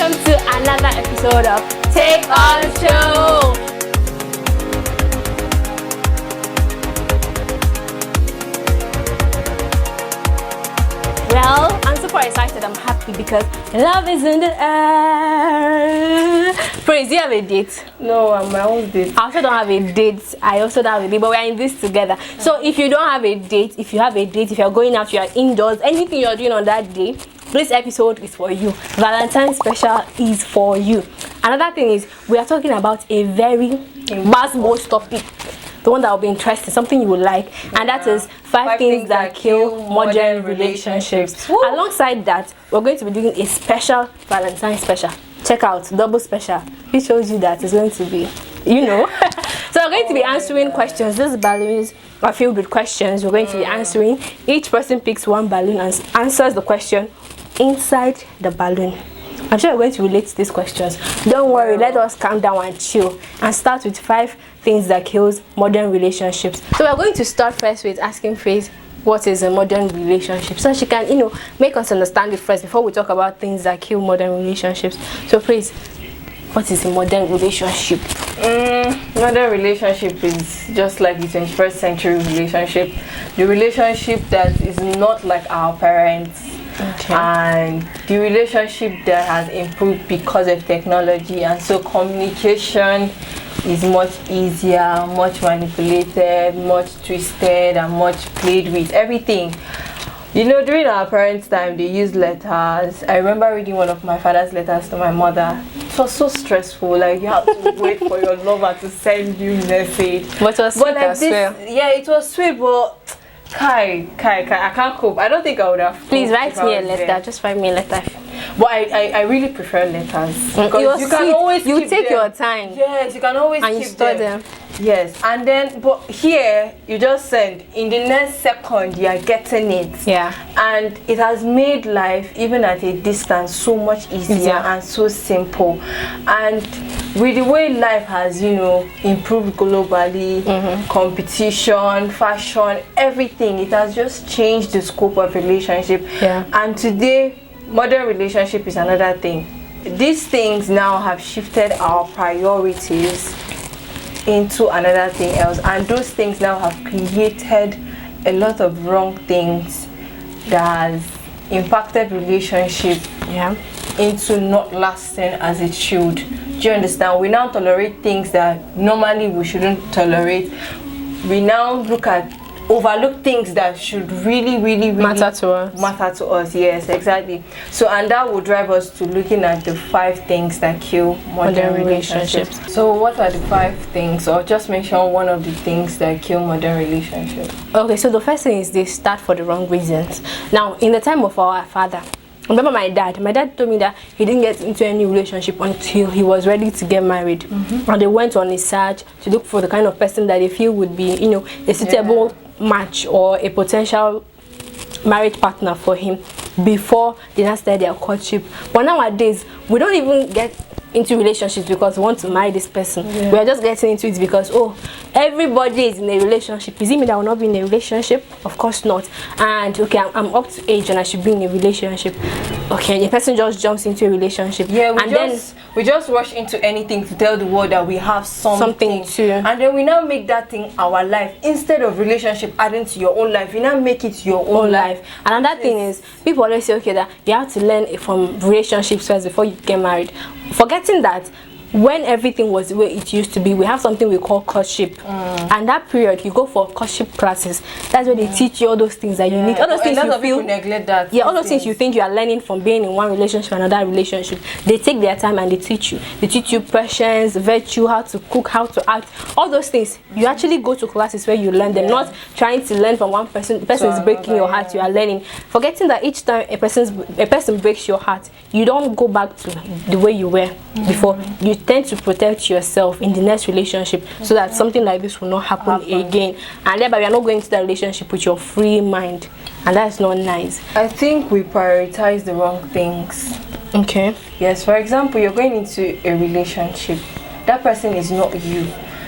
welcome to another episode of Take On Show. Well, I'm super excited. I'm happy because love is in the air. Praise, do you have a date? No, I'm my own date. I also don't have a date. I also don't have a date, but we're in this together. So if you don't have a date, if you have a date, if you're going out, you're indoors, anything you're doing on that day, this episode is for you. Valentine Special is for you. Another thing is, we are talking about a very buzzword topic. The one that will be interesting, something you will like, and that is five things that kill modern relationships. Alongside that, we're going to be doing a special Valentine Special. Check out, double special. It shows you that it's going to be, you know. So we're going to be answering questions. These balloons are filled with questions. We're going to be answering. Each person picks one balloon and answers the question inside the balloon. I'm sure you're going to relate to these questions. Don't worry, let us calm down and chill and start with 5 things that kills modern relationships. So we're going to start first with asking Faith what is a modern relationship, so she can, make us understand it first before we talk about things that kill modern relationships. So Faith, what is a modern relationship? Modern relationship is just like the 21st century relationship. The relationship that is not like our parents. Okay. And the relationship that has improved because of technology, and so communication is much easier, much manipulated, much twisted, and much played with. Everything. During our parents' time, they used letters. I remember reading one of my father's letters to my mother. It was so stressful. Like, you have to wait for your lover to send you a message. But it was sweet, I swear. Yeah, it was sweet, but Kai, I can't cope. I don't think I would have. Please write me a letter. There. Just write me a letter. But I really prefer letters because you can always take your time. Yes, you can always and keep you store them. Yes, and then but here you just send in the next second you are getting it. Yeah, and it has made life even at a distance so much easier and so simple. And with the way life has improved globally, competition, fashion, everything, it has just changed the scope of relationship. Yeah, and today modern relationship is another thing. These things now have shifted our priorities into another thing else, and those things now have created a lot of wrong things that has impacted relationship into not lasting as it should. Do you understand? We now tolerate things that normally we shouldn't tolerate. We now overlook things that should really matter to us. Yes, exactly. So, and that will drive us to looking at the 5 things that kill modern relationships. So what are the 5 things, or just mention one of the things that kill modern relationships? Okay, so the first thing is they start for the wrong reasons. Now, in the time of our father, remember my dad told me that he didn't get into any relationship until he was ready to get married. And they went on a search to look for the kind of person that they feel would be a suitable match or a potential marriage partner for him before they now start their courtship. But nowadays we don't even get into relationships because we want to marry this person. We are just getting into it because everybody is in a relationship. Is it me that will not be in a relationship? Of course not. And okay, I'm up to age and I should be in a relationship. Okay, the person just jumps into a relationship. Yeah, we just rush into anything to tell the world that we have something too. And then we now make that thing our life. Instead of relationship adding to your own life, you now make it your own life. And another thing is, people always say, okay, that you have to learn from relationships first before you get married. Forgetting that when everything was the way it used to be, we have something we call courtship. And that period, you go for courtship classes. That's where they teach you all those things that you need. All those things you feel neglect that. Yeah, all those things you think you are learning from being in one relationship and another relationship. They take their time and they teach you. They teach you patience, virtue, how to cook, how to act. All those things. You actually go to classes where you learn them, not trying to learn from one person. The person is breaking your heart, you are learning. Forgetting that each time a person breaks your heart, you don't go back to the way you were before. You tend to protect yourself in the next relationship so that something like this will not happen again, and thereby you are not going into that relationship with your free mind, and that's not nice. I think we prioritize the wrong things. Okay. Yes, for example, you're going into a relationship, that person is not you,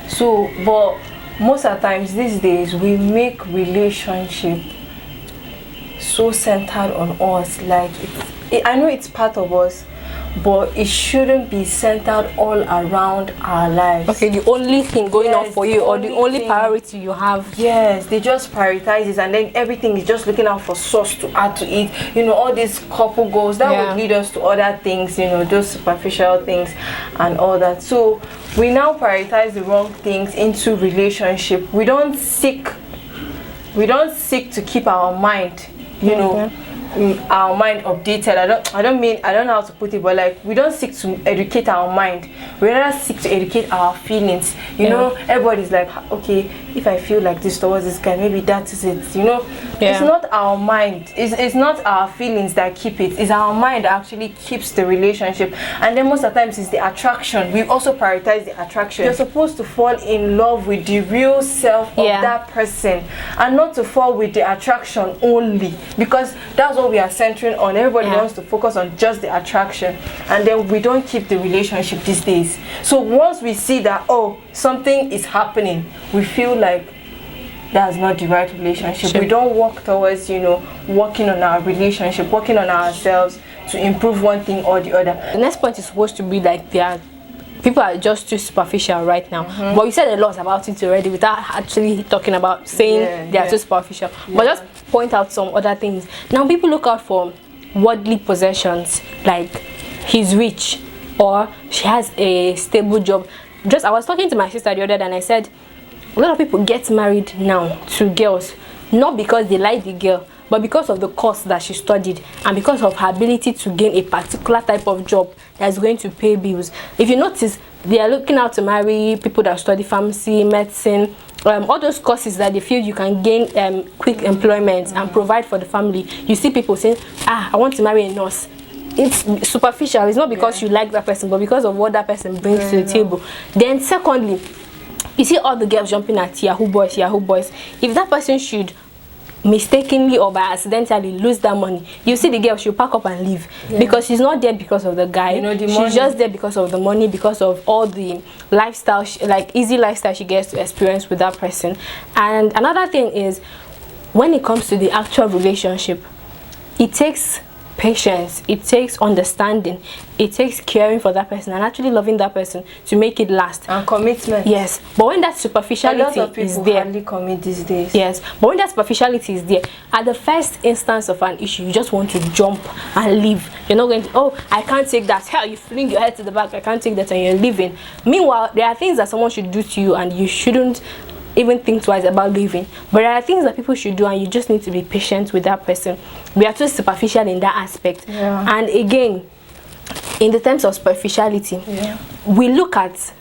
so but most of the times these days we make relationship so centered on us. Like I know it's part of us, but it shouldn't be centered all around our lives. Okay, the only thing going on for you, or the only priority you have. Yes, they just prioritize it, and then everything is just looking out for sauce to add to it. You know, all these couple goals that would lead us to other things, you know, those superficial things and all that. So we now prioritize the wrong things into relationship. We don't seek to keep our mind, you know, our mind updated. I don't know how to put it, but like, we don't seek to educate our mind. We rather seek to educate our feelings. You know, everybody's like, okay, if I feel like this towards this guy, maybe that is it. You know, it's not our mind, it's not our feelings that keep it. It's our mind that actually keeps the relationship. And then most of the times it's the attraction. We also prioritize the attraction. You're supposed to fall in love with the real self of that person, and not to fall with the attraction only, because that's what we are centering on. Everybody wants to focus on just the attraction, and then we don't keep the relationship these days. So once we see that, oh, something is happening, we feel like that's not the right relationship. We don't work towards, you know, working on our relationship, working on ourselves to improve one thing or the other. The next point is supposed to be like, people are just too superficial right now. But you said a lot about it already without actually talking about saying they are too superficial. But just point out some other things. Now people look out for worldly possessions, like he's rich or she has a stable job. I was talking to my sister the other day, and I said a lot of people get married now to girls not because they like the girl, but because of the course that she studied and because of her ability to gain a particular type of job that's going to pay bills. If you notice, they are looking out to marry people that study pharmacy, medicine, all those courses that they feel you can gain quick employment and provide for the family. You see people saying, I want to marry a nurse. It's superficial. It's not because you like that person, but because of what that person brings to the table. Then secondly, you see all the girls jumping at Yahoo boys. If that person should mistakenly or by accidentally lose that money, you see the girl, she'll pack up and leave, because she's not there because of the guy. You know, she's just there because of the money, because of all the lifestyle, like easy lifestyle she gets to experience with that person. And another thing is, when it comes to the actual relationship, it takes patience, it takes understanding, it takes caring for that person and actually loving that person to make it last, and commitment. Yes, but when that superficiality a lot of people is there, hardly commit these days. Yes, but when that superficiality is there, at the first instance of an issue, you just want to jump and leave. You're not going to, oh, I can't take that. Hell, you fling your head to the back, I can't take that, and you're leaving. Meanwhile, there are things that someone should do to you and you shouldn't even think twice about leaving. But there are things that people should do, and you just need to be patient with that person. We are too superficial in that aspect. And again, in the terms of superficiality, we look at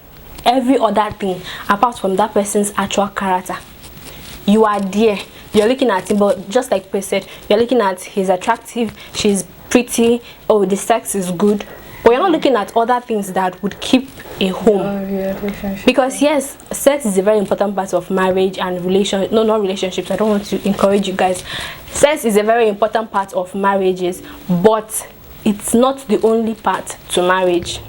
every other thing apart from that person's actual character. You are there, you're looking at him, but just like Pe said, you're looking at he's attractive, she's pretty, oh, the sex is good. But you're not looking at other things that would keep a home. Because yes, sex is a very important part of marriage and not relationships. I don't want to encourage you guys. Sex is a very important part of marriages, but it's not the only part to marriage.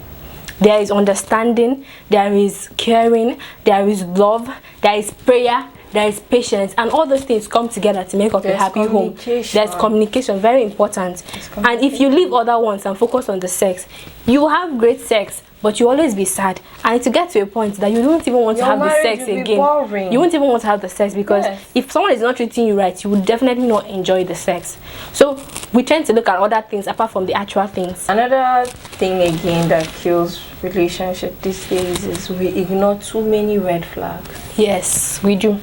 There is understanding, there is caring, there is love, there is prayer, there is patience, and all those things come together to make up a happy home. There's communication, very important. And if you leave other ones and focus on the sex, you have great sex, but you always be sad, and to get to a point that you don't even want to have the sex again. You won't even want to have the sex, because if someone is not treating you right, you would definitely not enjoy the sex. So we tend to look at other things apart from the actual things. Another thing again that kills relationship these days is we ignore too many red flags. Yes, we do.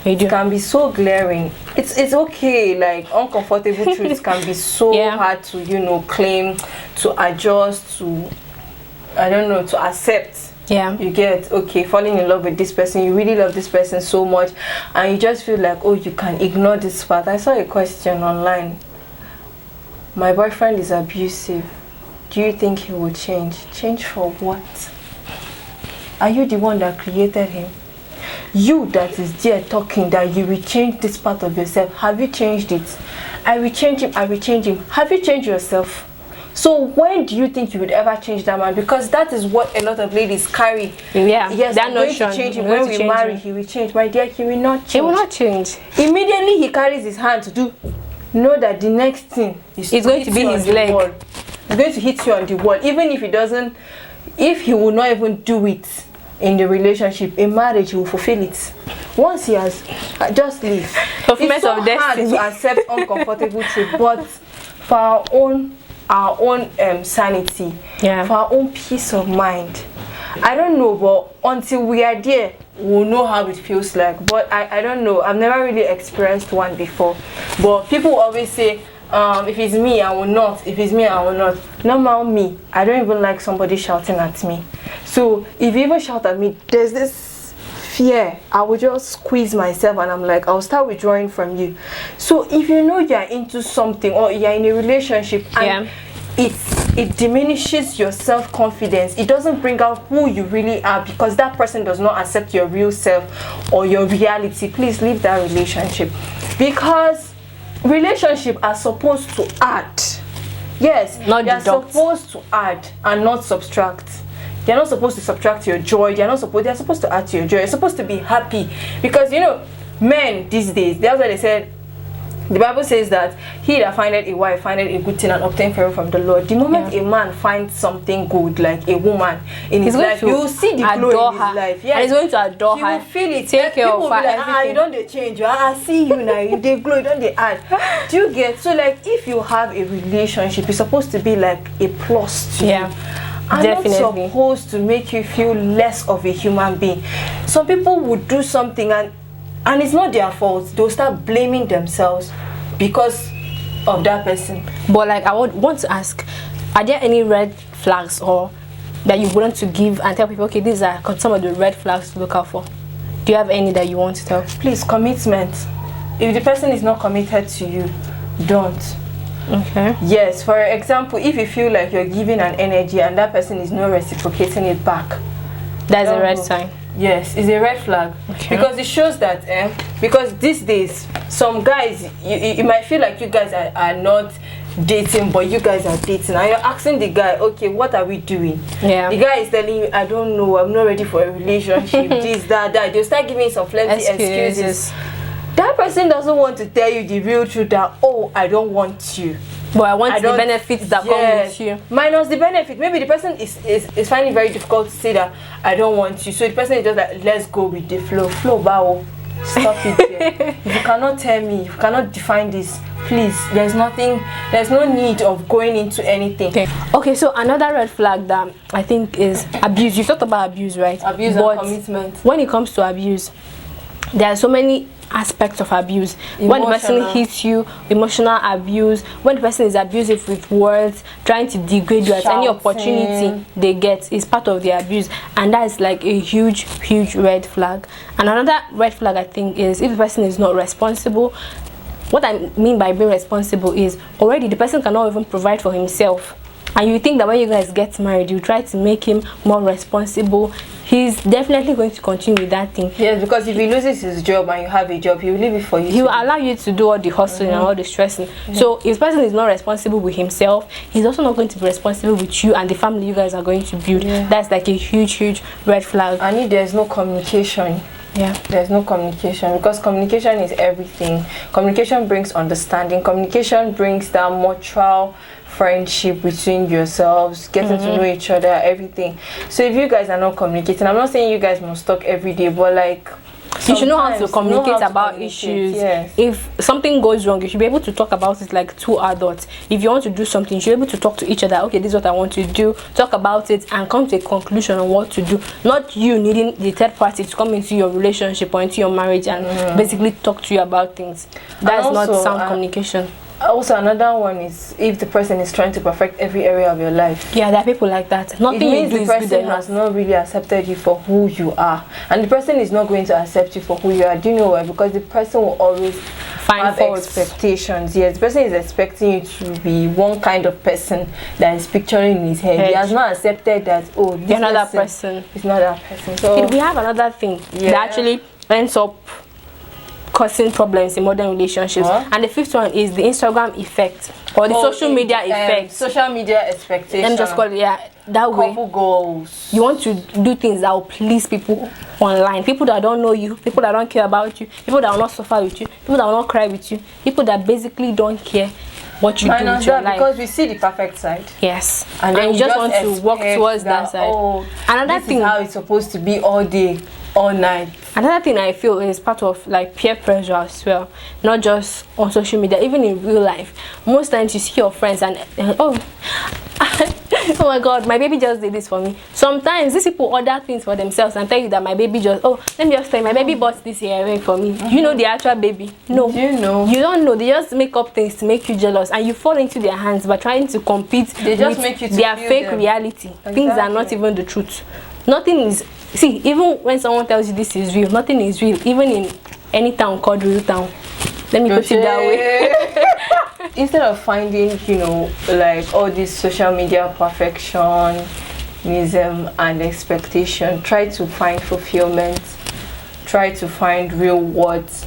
It can be so glaring. It's okay, like uncomfortable truths can be so hard to, you know, claim, to adjust, to, I don't know, to accept. You get, okay, falling in love with this person, you really love this person so much, and you just feel like, oh, you can ignore this part. I saw a question online. My boyfriend is abusive. Do you think he will change? Change for what? Are you the one that created him? You that is there talking that you will change this part of yourself, have you changed it? I will change him, I will change him. Have you changed yourself? So when do you think you would ever change that man? Because that is what a lot of ladies carry. Yes, I'm going to change him. When we marry, he will change. My dear, he will not change. He will not change. Immediately he carries his hand to do, know that the next thing is going to be his leg. He's going to hit you on the wall. Even if he doesn't, if he will not even do it in the relationship, in marriage, he will fulfill it. Once he has, just leave. It's so hard to accept uncomfortable truth, but for our own sanity, for our own peace of mind. I don't know, but until we are there, we'll know how it feels like. But I don't know. I've never really experienced one before. But people always say, if it's me, I will not. If it's me, I will not. Normal me, I don't even like somebody shouting at me. So if you even shout at me, there's this fear. I will just squeeze myself and I'm like, I'll start withdrawing from you. So if you know you're into something or you're in a relationship and it diminishes your self-confidence, it doesn't bring out who you really are because that person does not accept your real self or your reality, please leave that relationship. Because relationships are supposed to add. Yes, they're supposed to add and not subtract. They're not supposed to subtract your joy. They're supposed to add to your joy. You're supposed to be happy. Because you know, men these days, that's why they said, the Bible says that he that findeth a wife findeth a good thing and obtain favor from the Lord. The moment a man finds something good, like a woman in his life, you will see the glow in his life. Yes. And he's going to adore her. You will feel it. Take care of her. Like, you don't change. I see you now. You they glow. You don't they add. Do you get? So like, if you have a relationship, it's supposed to be like a plus to you. And definitely not supposed to make you feel less of a human being. Some people would do something and it's not their fault. They'll start blaming themselves because of that person. But like, I would want to ask, are there any red flags or that you want to give and tell people, okay, these are some of the red flags to look out for? Do you have any that you want to tell? Please, commitment. If the person is not committed to you, don't. Okay. Yes, for example, if you feel like you're giving an energy and that person is not reciprocating it back, that's a red sign. Yes, it's a red flag. Okay. Because it shows that because these days some guys, you might feel like you guys are not dating, but you guys are dating and you're asking the guy, okay, what are we doing? The guy is telling you, I don't know, I'm not ready for a relationship. This, that. They'll start giving some flimsy excuses. That person doesn't want to tell you the real truth that, oh, I don't want you, but I want the benefits that come with you. Minus the benefit. Maybe the person is finding it very difficult to say that I don't want you. So the person is just like, let's go with the flow. Flow, bow. Stop it there. If you cannot tell me, if you cannot define this, please, there's no need of going into anything. Okay, so another red flag that I think is abuse. You talked about abuse, right? Abuse and commitment. When it comes to abuse, there are so many aspects of abuse. When the person hits you, emotional abuse. When the person is abusive with words, trying to degrade you at any opportunity they get, is part of the abuse, and that is like a huge red flag. And another red flag I think is if the person is not responsible. What I mean by being responsible is already the person cannot even provide for himself, and you think that when you guys get married, you try to make him more responsible. He's definitely going to continue with that thing. Yes, because if he loses his job and you have a job, he will leave it for you. He will allow you to do all the hustling and all the stressing. So if this person is not responsible with himself, he's also not going to be responsible with you and the family you guys are going to build. That's like a huge red flag. And if there's no communication, there's no communication, because communication is everything. Communication brings understanding. Communication brings that mutual friendship between yourselves, getting to know each other, everything. So if you guys are not communicating, I'm not saying you guys must talk every day, but like, you should know how to communicate about issues. If something goes wrong, you should be able to talk about it like two adults. If you want to do something, you should be able to talk to each other. Okay, this is what I want to do. Talk about it and come to a conclusion on what to do. Not you needing the third party to come into your relationship or into your marriage and basically talk to you about things. That's not sound communication. Also, another one is if the person is trying to perfect every area of your life. Yeah, there are people like that. Nothing it means the person has not really accepted you for who you are, and the person is not going to accept you for who you are. Do you know why? Because the person will always have expectations. Yes, the person is expecting you to be one kind of person that is picturing in his head. He has not accepted that, oh, this another person is not that person. So we have another thing that actually ends up causing problems in modern relationships. And the fifth one is the Instagram effect, or the social media effect. Social media expectations. Let me just call it, yeah, that way. Couple goals. You want to do things that will please people online, people that don't know you, people that don't care about you, people that will not suffer with you, people that will not cry with you, people that basically don't care what you do with your life. Because we see the perfect side. Yes, and then you just want to walk towards that side. Oh, another thing, is how it's supposed to be all day, all night. Another thing I feel is part of like peer pressure as well, not just on social media, even in real life. Most times you see your friends and oh oh my god, my baby just did this for me. Sometimes these people order things for themselves and tell you that my baby just, oh, let me just tell you, my baby bought this earring for me. You know the actual baby? No. Do you know? You don't know. They just make up things to make you jealous, and you fall into their hands by trying to compete. They just make you to their feel fake them. reality. Exactly. Things are not even the truth. Nothing is. See, even when someone tells you this is real, nothing is real. Even in any town called real town. Let me put it that way. Instead of finding, you know, like all this social media perfectionism and expectation, try to find fulfillment. Try to find real words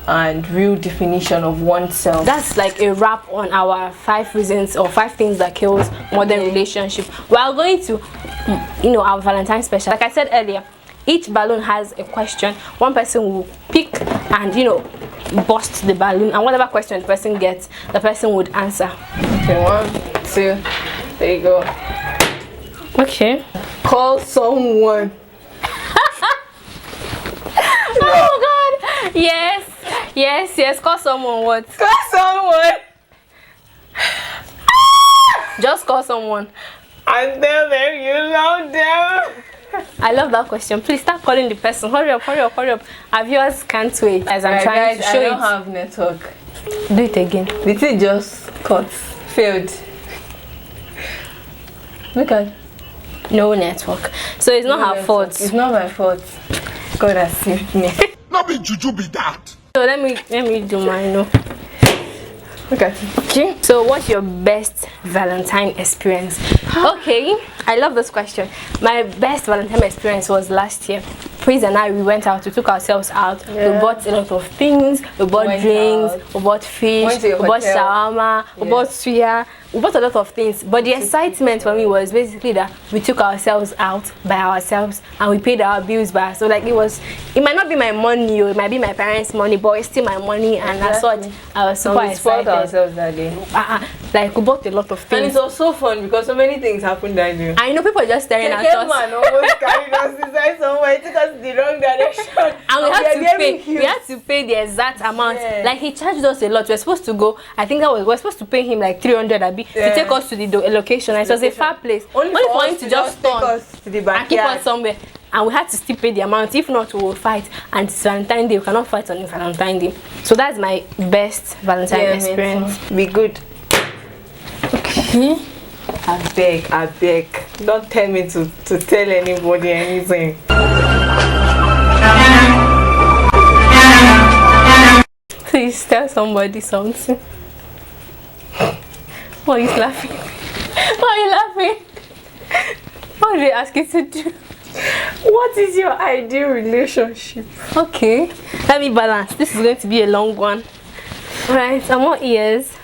and real definition of oneself. That's like a wrap on our 5 reasons or 5 things that kills modern relationship. We are going to, you know, our Valentine special. Like I said earlier, each balloon has a question. One person will pick and, you know, burst the balloon, and whatever question the person gets, the person would answer. Okay, 1, 2, there you go. Okay. Call someone. Oh god, yes, call someone. What? Call someone. Just call someone And tell them you love them. I love that question. Please start calling the person. Hurry up. Our viewers can't wait. As I'm trying to show I don't have network. Do it again. The thing just cut. Failed. Look at. No network. So it's not her fault. It's not my fault. God has saved me. Not be juju be that. So let me do mine now. Look at it. Okay. So what's your best Valentine experience? Okay. I love this question. My best Valentine experience was last year. Praise and I, we went out. We took ourselves out. Yeah. We bought a lot of things. We bought drinks. We bought fish. We bought shawarma. Yeah. We bought suya. We bought a lot of things. But the excitement for me was basically that we took ourselves out by ourselves and we paid our bills by ourselves. So like it might not be my money, or it might be my parents' money, but it's still my money. And as such, I was super excited. Ourselves that day. Like we bought a lot of things. And it was so fun because so many things happened that day. I know people are just staring at us. Man almost carried us inside somewhere. It took us in the wrong direction. And we had to pay the exact amount. Yeah. Like he charged us a lot. We were supposed to go. I think we were supposed to pay him like 300 to take us to the location. And it was a far place. Only for him to just turn us to the backyard and keep us somewhere. And we had to still pay the amount. If not, we will fight. And it's Valentine's Day. We cannot fight on Valentine's Day. So that's my best Valentine experience. Be good. Okay. I beg. Don't tell me to tell anybody anything. Please tell somebody something. Why are you laughing? Why are you laughing? What did they ask you to do? What is your ideal relationship? Okay, let me balance. This is going to be a long one. Right, I'm all ears.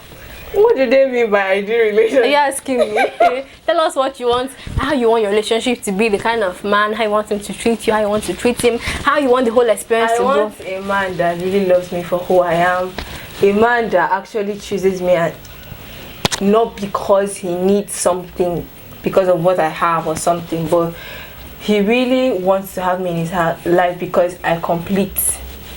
What do they mean by ideal relationship? Are you asking me? Tell us what you want, how you want your relationship to be, the kind of man, how you want him to treat you, how you want to treat him, how you want the whole experience to go. I want a man that really loves me for who I am, a man that actually chooses me, and not because he needs something because of what I have or something, but he really wants to have me in his life because I complete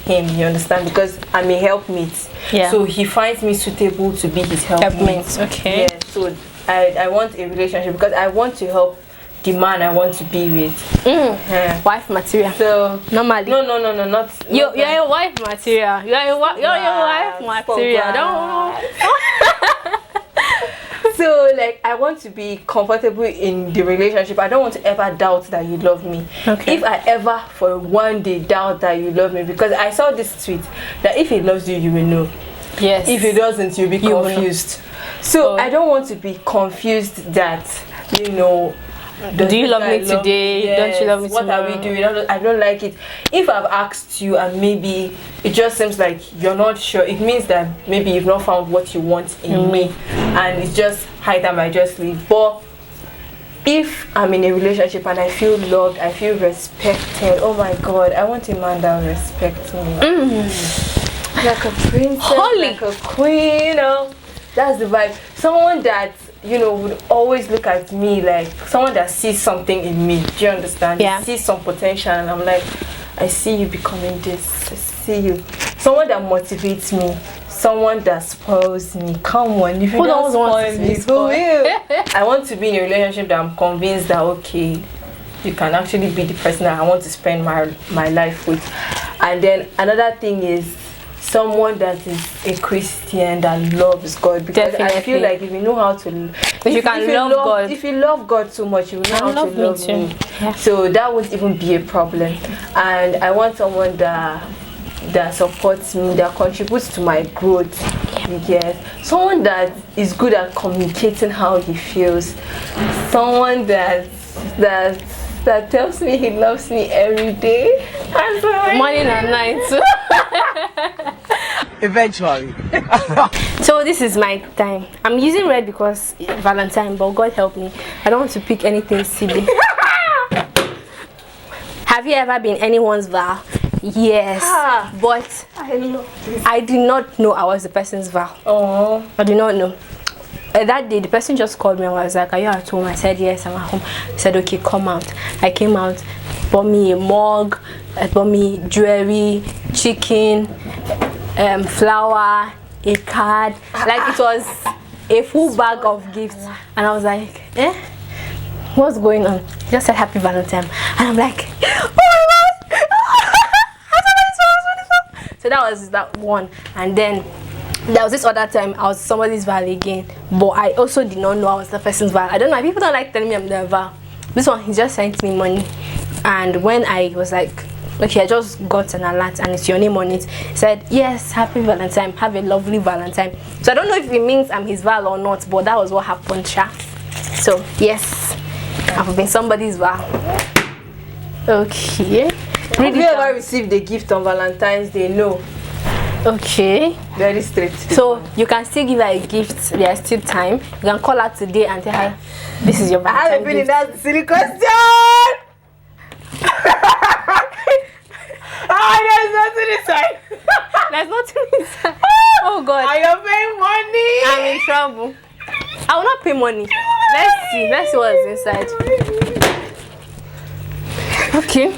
him, you understand, because I'm a helpmeet. Yeah. So he finds me suitable to be his helpmate. Okay. Yeah. So I want a relationship because I want to help the man I want to be with. Yeah. Wife material. So normally. No, not. You're a wife material. You're your wife material. Don't. So like I want to be comfortable in the relationship. I don't want to ever doubt that you love me. Okay. If I ever for one day doubt that you love me, because I saw this tweet that if he loves you, you will know. Yes. If he doesn't, you'll be confused. So I don't want to be confused that, you know, Do you love me today? Yes. Don't you love me What tomorrow? are we doing? I don't like it. If I've asked you and maybe it just seems like you're not sure, it means that maybe you've not found what you want in me, and it's just high time I just leave. But if I'm in a relationship and I feel loved, I feel respected, oh my God, I want a man that will respect me. Like a princess, Holy. like a queen, you know. That's the vibe. Someone that, you know, would always look at me like someone that sees something in me. Do you understand? Yeah. Sees some potential, and I'm like, I see you becoming this. I see you. Someone that motivates me. Someone that spoils me. Come on, if you Who don't doesn't want spoil to me, be who spoiled? will? I want to be in a relationship that I'm convinced that okay, you can actually be the person that I want to spend my life with. And then another thing is someone that is a Christian that loves God, because I feel Definitely. like if you know how to, If you can love God. if you love God so much, you will know how love to me love too. me. Yeah. So that won't even be a problem. And I want someone that supports me, that contributes to my growth. Yes, someone that is good at communicating how he feels. Someone that tells me he loves me every day. And so Morning and night. Eventually. So this is my time. I'm using red because Valentine, but God help me, I don't want to pick anything silly. Have you ever been anyone's vow? Yes, but I love this. I did not know I was the person's vow. Oh, I did not know. That day, the person just called me and was like, "Are you at home?" I said, "Yes, I'm at home." He said, "Okay, come out." I came out, bought me a mug, bought me jewelry, chicken, flour, a card. Like it was a full bag of gifts. And I was like, what's going on? He just said Happy Valentine. And I'm like, oh my God! So that was that one. And then there was this other time I was somebody's vow again, but I also did not know I was the person's vow. I don't know, people don't like telling me I'm their vow. This one, he just sent me money, and when I was like, okay, I just got an alert and it's your name on it, he said, yes, Happy Valentine, have a lovely Valentine. So I don't know if it means I'm his vow or not, but that was what happened, Sha. So yes, I've been somebody's vow. Okay. have you ever received a gift on Valentine's Day? No. Okay. Very straight. So you can still give her a gift. There's still time. You can call her today and tell her this is your I have a Valentine feeling gift. that's a silly question. There's nothing inside. There's nothing inside. Oh God. Are you paying money? I'm in trouble. I will not pay money. Let's see. Let's see what's inside. Okay.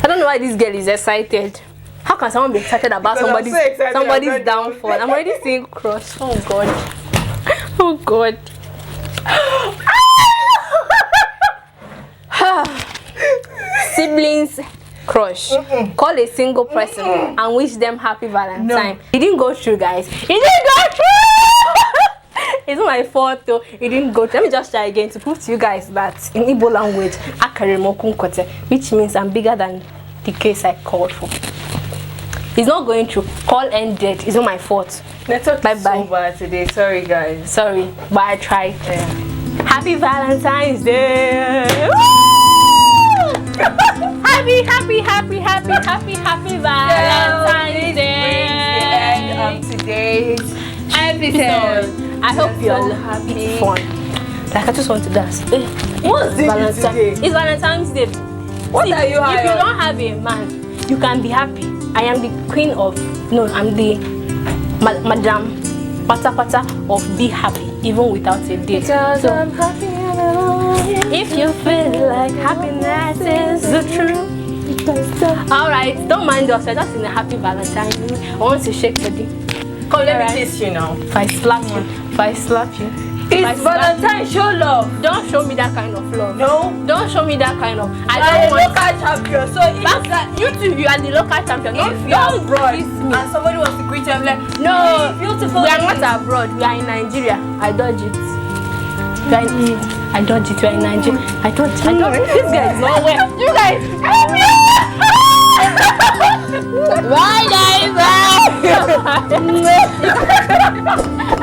I don't know why this girl is excited. How can someone be excited about Because I'm so excited somebody's already. downfall? I'm already seeing crush. Oh God. Oh God. Siblings crush. Call a single person and wish them Happy Valentine. No. It didn't go through, guys. It didn't go through. It's not my fault though. It didn't go through. Let me just try again to prove to you guys that in Igbo language, Akaremokunkote, which means I'm bigger than the case I called for. It's not going through. Call ended. It's not my fault. Network Bye is bye. so bad today. Sorry, guys. Sorry, but I tried. Happy Valentine's Day! Happy Valentine's Day! End of today's episode. I hope We're you're so happy. happy. Fun. Like I just want to dance. What's this today? It's Valentine's Day. What See, are you if you hiding? don't have a man, you can be happy. I am the queen of I'm the madam pata pata of be happy even without a date. Because So I'm happy and alone. if you feel like happiness is the truth, alright, don't mind us, we're just in a happy Valentine's mood. I want to shake body. Come, let Alright. me kiss you now. If I slap you, if I slap you, if I It's slap you, Valentine. Show love. don't show me that kind of love. No. Don't show me that kind of. I I'm don't a want. local champion. So if That's you too. You are the local champion. if you're Don't abroad kiss me. and somebody wants to greet you, I'm like, No, hey, beautiful. we are not abroad. We are in Nigeria. I dodge it. We are in, I dodge it. We are in Nigeria. I dodge. This guy is not well. You guys, help me! Bye, guys.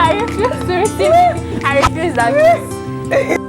I refuse to receive it. I refuse that.